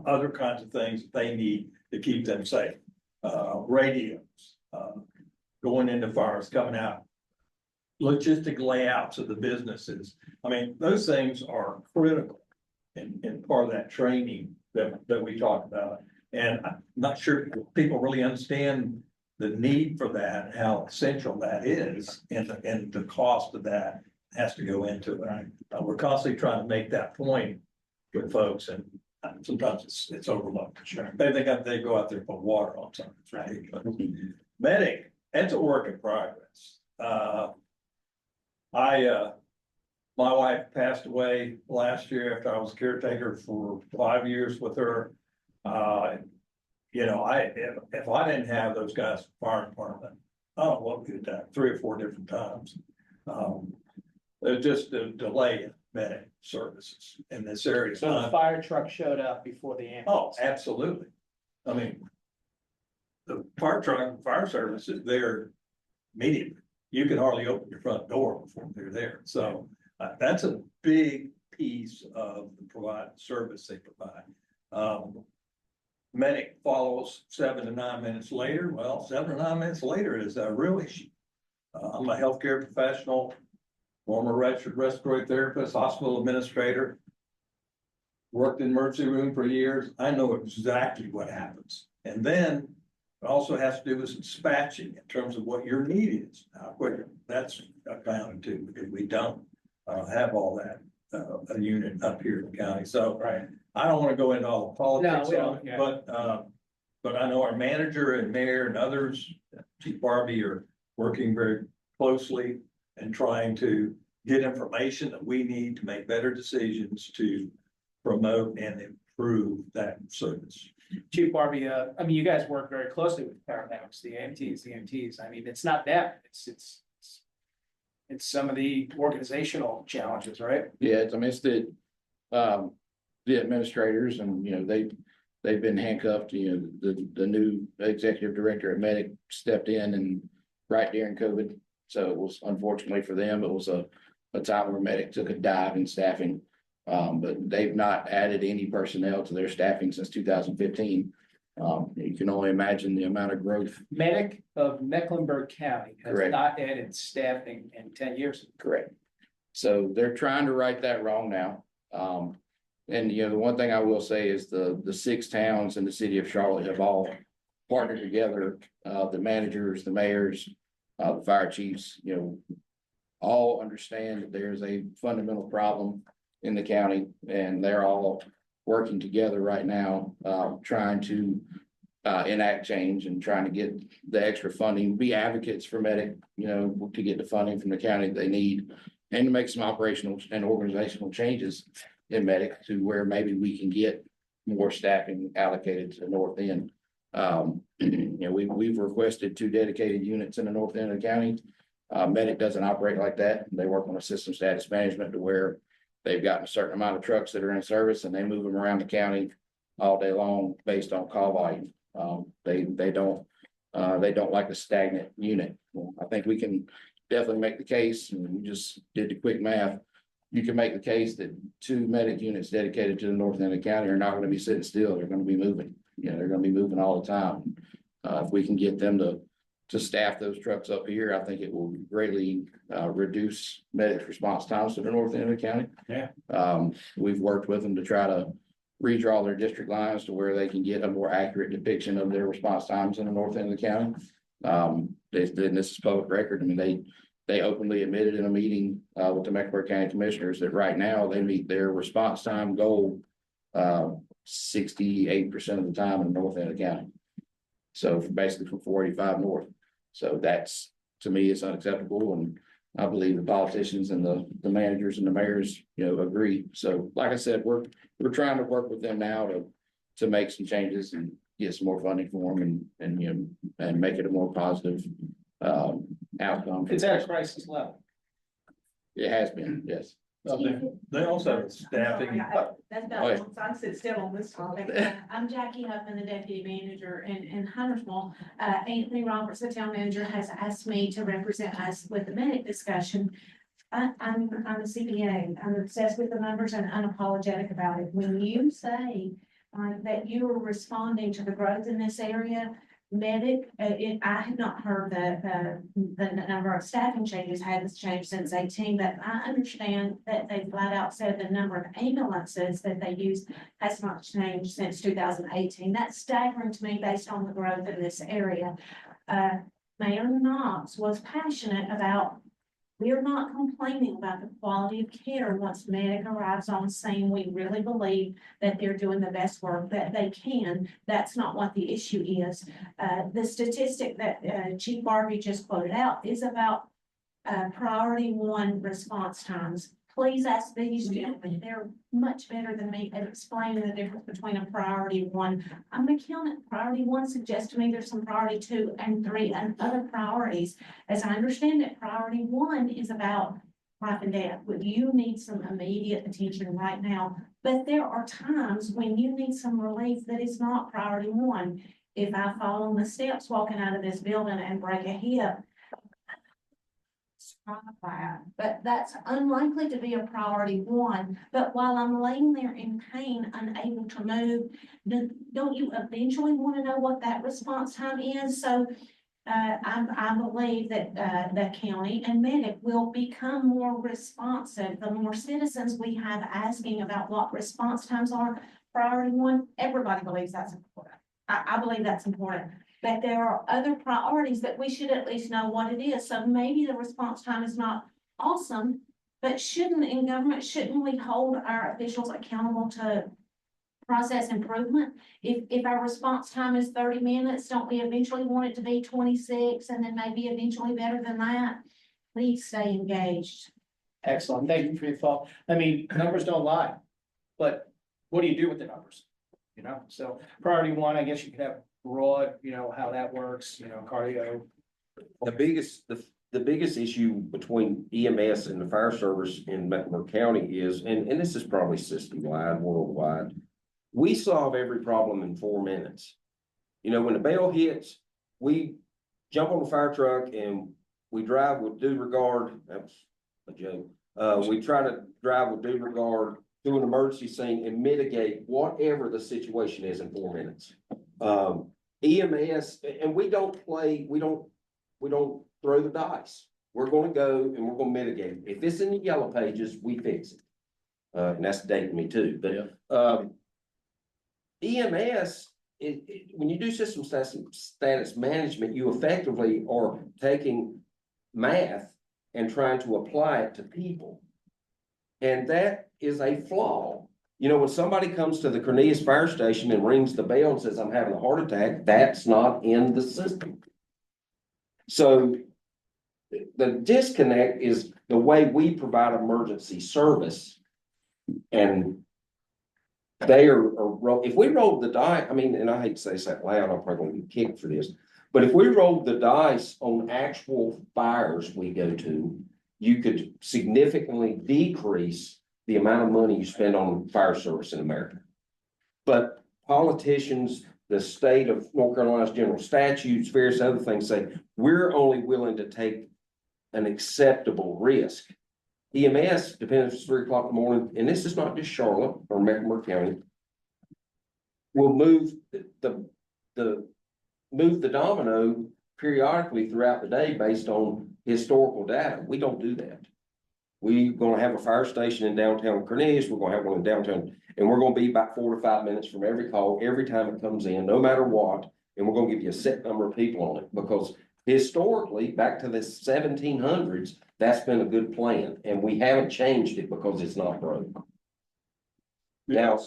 other kinds of things that they need to keep them safe. Radios, going into fires, coming out, logistic layouts of the businesses. I mean, those things are critical in part of that training that we talk about. And I'm not sure people really understand the need for that, and how essential that is, and the cost of that has to go into it. We're constantly trying to make that point with folks, and sometimes it's overlooked. Sure. They think they go out there and put water on something, right? But medic, that's a work in progress. My wife passed away last year after I was caretaker for 5 years with her. If I didn't have those guys from the fire department, I don't know what we could have done 3 or 4 different times. There's just a delay in medic services in this area. So the fire truck showed up before the Oh, ambulance. absolutely. I mean, the fire truck, fire service is there immediately. you can hardly open your front door before they're there. So that's a big piece of the service they provide. Medic follows 7 to 9 minutes later. Well, 7 to 9 minutes later is a real issue. I'm a healthcare professional, former registered respiratory therapist, hospital administrator. Worked in emergency room for years. I know exactly what happens. And then it also has to do with dispatching in terms of what your need is. How quick that's accounted to, because we don't have all that a unit up here in the county. So Right. I don't want to go into all the politics we on don't, it, yeah. but I know our manager and mayor and others, Chief Barbee, are working very closely and trying to get information that we need to make better decisions to promote and improve that service. Chief Barbee, I mean, you guys work very closely with paramedics, the EMTs. I mean, it's not them, it's some of the organizational challenges, right? Yeah, I mean, it's the administrators and, they've been handcuffed, the new executive director at Medic stepped in and right during COVID. So it was unfortunately for them, it was a time where Medic took a dive in staffing. But they've not added any personnel to their staffing since 2015. You can only imagine the amount of growth. Medic of Mecklenburg County has Correct. not added staffing in 10 years. Correct. So they're trying to right that wrong now. And the one thing I will say is the 6 towns in the city of Charlotte have all partnered together, the managers, the mayors, the fire chiefs, all understand that there's a fundamental problem in the county, and they're all working together right now, trying to enact change and trying to get the extra funding, be advocates for Medic, to get the funding from the county they need, and to make some operational and organizational changes in Medic to where maybe we can get more staffing allocated to the north end. We've requested 2 dedicated units in the north end of the county. Medic doesn't operate like that. They work on a system status management to where they've got a certain amount of trucks that are in service and they move them around the county all day long based on call volume. They don't like a stagnant unit. I think we can definitely make the case, and we just did the quick math. You can make the case that 2 Medic units dedicated to the north end of the county are not going to be sitting still. They're going to be moving. They're going to be moving all the time. If we can get them to staff those trucks up here, I think it will greatly reduce Medic's response times to the north end of the county. Yeah. We've worked with them to try to redraw their district lines to where they can get a more accurate depiction of their response times in the north end of the county. This is public record. I mean, they openly admitted in a meeting with the Mecklenburg County Commissioners that right now they meet their response time goal 68% of the time in the north end of the county. So basically from 485 north. So that's, to me, it's unacceptable. And I believe the politicians and the managers and the mayors, agree. So like I said, we're trying to work with them now to make some changes and get some more funding for them and make it a more positive outcome. It's at a crisis level. It has been, yes. They also have staffing. That's Oh, yeah. about, I sit still on this topic. I'm Jackie Huffman, the deputy manager in Huntersville. Anthony Roberts, the town manager, has asked me to represent us with the Medic discussion. I'm a CPA. I'm obsessed with the numbers and unapologetic about it. When you say that you are responding to the growth in this area, Medic, I had not heard the number of staffing changes hadn't changed since 18, but I understand that they flat out said the number of ambulances that they use has not changed since 2018. That's staggering to me based on the growth in this area. Mayor Nantz was passionate about, we're not complaining about the quality of care once Medic arrives on scene. We really believe that they're doing the best work that they can. That's not what the issue is. The statistic that Chief Barbee just quoted out is about priority 1 response times. Please ask these gentlemen. They're much better than me at explaining the difference between a priority 1. I'm an accountant. Priority 1 suggests to me there's some priority 2 and 3 and other priorities. As I understand it, priority 1 is about life and death. But you need some immediate attention right now. But there are times when you need some relief that is not priority 1. If I fall on the steps walking out of this building and break a hip, that, but that's unlikely to be a priority one. But while I'm laying there in pain, unable to move, don't you eventually want to know what that response time is? So I believe that the county and medic will become more responsive. The more citizens we have asking about what response times are, priority one, everybody believes that's important. I believe that's important. But there are other priorities that we should at least know what it is. So maybe the response time is not awesome, but shouldn't we hold our officials accountable to process improvement? If our response time is 30 minutes, don't we eventually want it to be 26 and then maybe eventually better than that? Please stay engaged. Excellent. Thank you for your thought. I mean, numbers don't lie, but what do you do with the numbers? You know, so priority one, I guess you could have broad, you know, how that works, you know, cardio. The biggest issue between EMS and the fire service in Mecklenburg County is, and this is probably system-wide, worldwide, we solve every problem in 4 minutes. You know, when the bell hits, we jump on the fire truck and we drive with due regard. That's a joke. We try to drive with due regard to an emergency scene and mitigate whatever the situation is in 4 minutes. EMS, and we don't throw the dice. We're gonna go and we're gonna mitigate. If it's in the yellow pages, we fix it. And that's dating me too, but, EMS, when you do system status management, you effectively are taking math and trying to apply it to people. And that is a flaw. You know, when somebody comes to the Cornelius fire station and rings the bell and says, I'm having a heart attack, that's not in the system. So the disconnect is the way we provide emergency service. And they are if we rolled the dice, I mean, and I hate to say this out loud, I'm probably gonna get kicked for this, but if we rolled the dice on actual fires we go to, you could significantly decrease the amount of money you spend on fire service in America. But politicians, the state of North Carolina's general statutes, various other things say, we're only willing to take an acceptable risk. EMS, depending if it's 3 o'clock in the morning, and this is not just Charlotte or Mecklenburg County, will move move the domino periodically throughout the day based on historical data. We don't do that. We're gonna have a fire station in downtown Cornelius, we're gonna have one in downtown, and we're gonna be about 4 to 5 minutes from every call, every time it comes in, no matter what, and we're gonna give you a set number of people on it, because historically, back to the 1700s, that's been a good plan, and we haven't changed it because it's not broke. Now,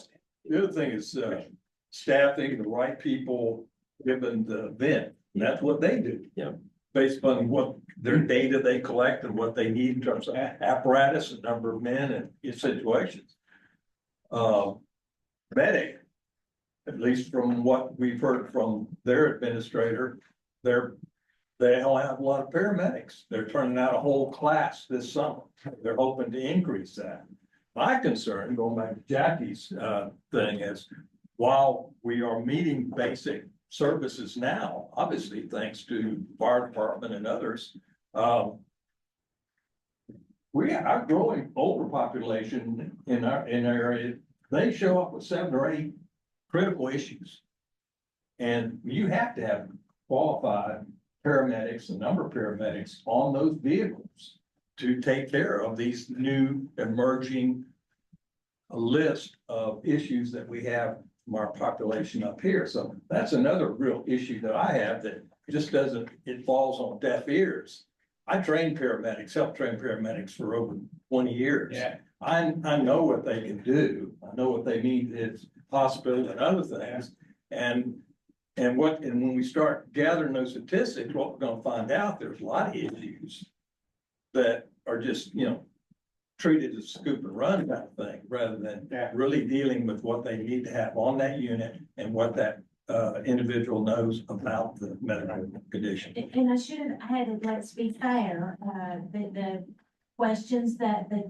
The other thing is, staffing the right people, given the event, and that's what they do. Yeah. Based upon what their data they collect and what they need in terms of apparatus and number of men and in situations. Medic, at least from what we've heard from their administrator, they only have a lot of paramedics. They're turning out a whole class this summer. They're hoping to increase that. My concern, going back to Jackie's thing, is while we are meeting basic services now, obviously thanks to fire department and others, our growing overpopulation in our area, they show up with 7 or 8 critical issues. And you have to have qualified paramedics, a number of paramedics on those vehicles to take care of these new emerging list of issues that we have from our population up here. So that's another real issue that I have that just doesn't, it falls on deaf ears. I trained paramedics, helped train paramedics for over 20 years. Yeah. I know what they can do. I know what they need at hospital and other things. And when we start gathering those statistics, what we're gonna find out, there's a lot of issues that are just, treated as scoop and run kind of thing, rather than really dealing with what they need to have on that unit and what that individual knows about the medical condition. And I should have added, let's be fair, the questions that the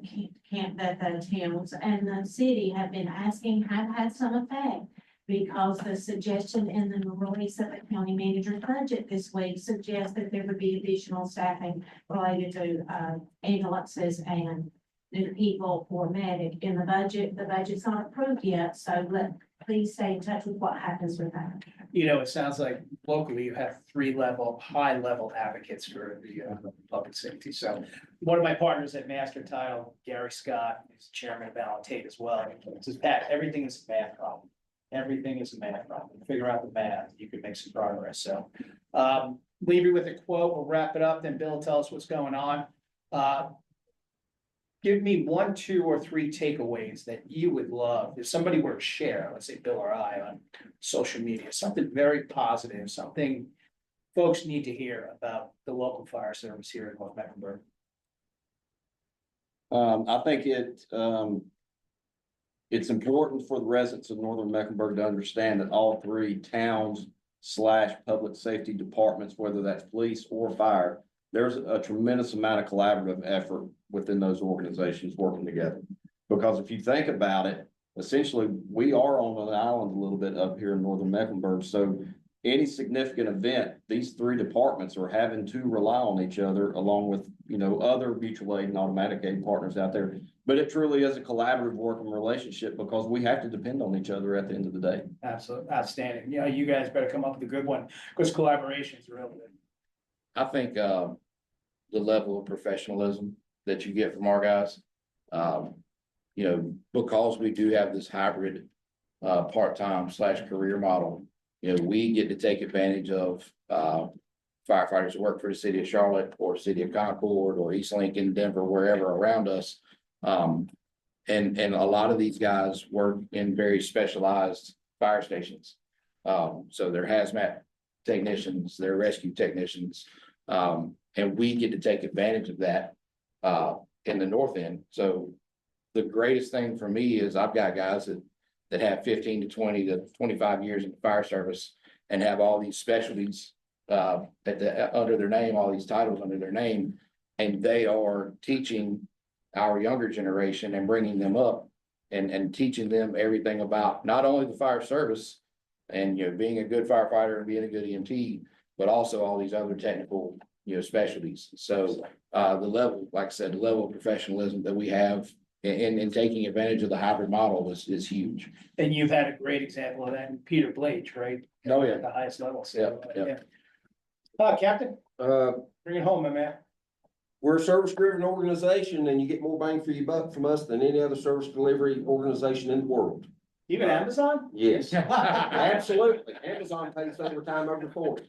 towns and the city have been asking have had some effect. because the suggestion in the release of the county manager's budget this week suggests that there would be additional staffing related to, ambulances and new people for medic in the budget. The budget's not approved yet, so please stay in touch with what happens with that. You know, it sounds like locally you have high-level advocates for the public safety. So one of my partners at Master Title, Gary Scott, is chairman of Monteith as well. He says, Pat, everything is a math problem. Everything is a math problem. Figure out the math, you can make some progress. So leave you with a quote. We'll wrap it up. Then Bill, tell us what's going on. Give me 1, 2, or 3 takeaways that you would love, if somebody were to share, let's say Bill or I, on social media, something very positive, something folks need to hear about the local fire service here in North Mecklenburg. I think it's important for the residents of Northern Mecklenburg to understand that all 3 towns / public safety departments, whether that's police or fire, there's a tremendous amount of collaborative effort within those organizations working together. Because if you think about it, essentially, we are on an island a little bit up here in Northern Mecklenburg. So any significant event, these 3 departments are having to rely on each other along with, other mutual aid and automatic aid partners out there. But it truly is a collaborative working relationship because we have to depend on each other at the end of the day. Absolutely, outstanding. Yeah, you guys better come up with a good one because collaboration is real good. I think, the level of professionalism that you get from our guys, because we do have this hybrid, part-time / career model, we get to take advantage of, firefighters who work for the city of Charlotte or city of Concord or East Lincoln, Denver, wherever around us. And a lot of these guys work in very specialized fire stations. So they're hazmat technicians, they're rescue technicians. And we get to take advantage of that in the north end. So the greatest thing for me is I've got guys that have 15 to 20 to 25 years in the fire service and have all these specialties under their name, all these titles under their name, and they are teaching our younger generation and bringing them up and teaching them everything about not only the fire service and being a good firefighter and being a good EMT, but also all these other technical specialties. So the level, like I said, the level of professionalism that we have in taking advantage of the hybrid model is huge. And you've had a great example of that in Peter Blage, right? Oh, yeah. At the highest level. So, Yeah. Captain, bring it home, my man. We're a service-driven organization and you get more bang for your buck from us than any other service delivery organization in the world. Even Amazon? Yes, absolutely. Amazon pays overtime over 40.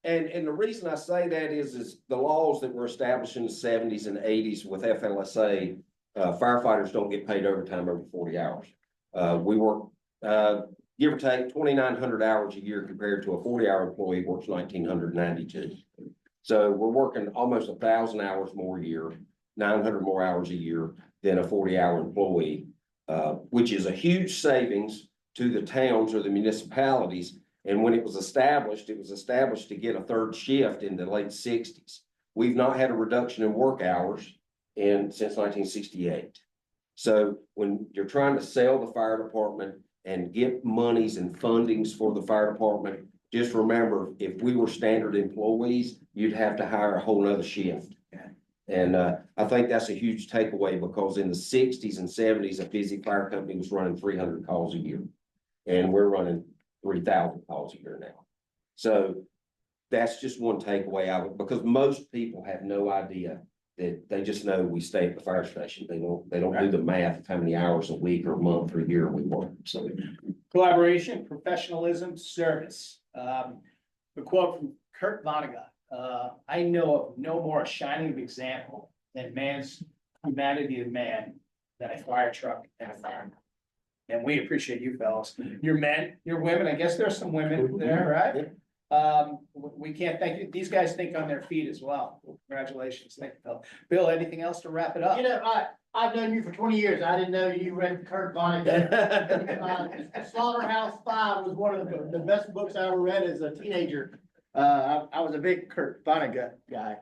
And the reason I say that is the laws that were established in the 70s and 80s with FLSA, firefighters don't get paid overtime over 40 hours. We work, give or take 2,900 hours a year compared to a 40-hour employee works 1,992. So we're working almost 1,000 hours more a year, 900 more hours a year than a 40-hour employee, which is a huge savings to the towns or the municipalities. And when it was established to get a 3rd shift in the late 60s. We've not had a reduction in work hours since 1968. So when you're trying to sell the fire department and get monies and fundings for the fire department, just remember, if we were standard employees, you'd have to hire a whole nother shift. And I think that's a huge takeaway because in the 60s and 70s, a busy fire company was running 300 calls a year. And we're running 3,000 calls a year now. So that's just one takeaway out of it because most people have no idea that they just know we stay at the fire station. They don't do the math of how many hours a week or a month or a year we work. So Collaboration, professionalism, service. The quote from Kurt Vonnegut. I know of no more shining example than man's humanity of man than a fire truck and a fireman. And we appreciate you fellas. You're men, you're women. I guess there's some women there, right? We can't thank you. These guys think on their feet as well. Congratulations. Thank you, Bill. Bill, anything else to wrap it up? I've known you for 20 years. I didn't know you read Kurt Vonnegut. Slaughterhouse 5 was one of the best books I ever read as a teenager. I was a big Kurt Vonnegut guy.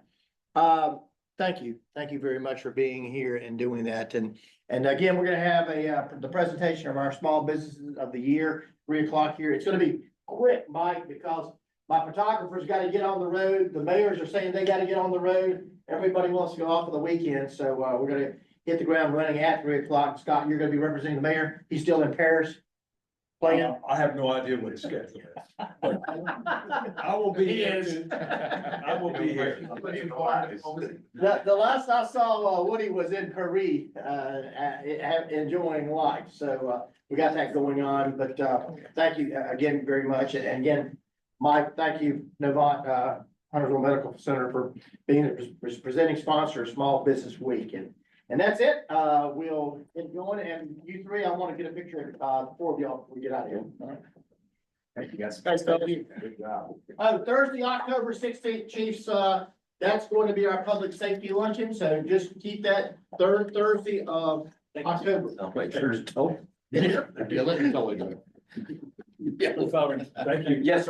Thank you. Thank you very much for being here and doing that. And again, we're gonna have the presentation of our small businesses of the year, 3 o'clock here. It's gonna be quick, Mike, because my photographer's gotta get on the road. The mayors are saying they gotta get on the road. Everybody wants to go off for the weekend, so, we're gonna hit the ground running at 3 o'clock. Scott, you're gonna be representing the mayor. He's still in Paris. Playing. I have no idea what his schedule is. But I will be here. I will be here. The last I saw, Woody was in Paris, enjoying life, so, we got that going on, but, thank you again very much, and again, Mike, thank you, Novant, Huntersville Medical Center for being the presenting sponsor of Small Business Week, and that's it, we'll get going, and you three, I want to get a picture of, the four of y'all before we get out of here. All right. Thank you, guys. Thanks, Toby. Thursday, October 16th, Chiefs, that's going to be our public safety luncheon, so just keep that third Thursday of October. I'll make sure to tell. Yeah, let me tell you. Thank you. Yes, sir.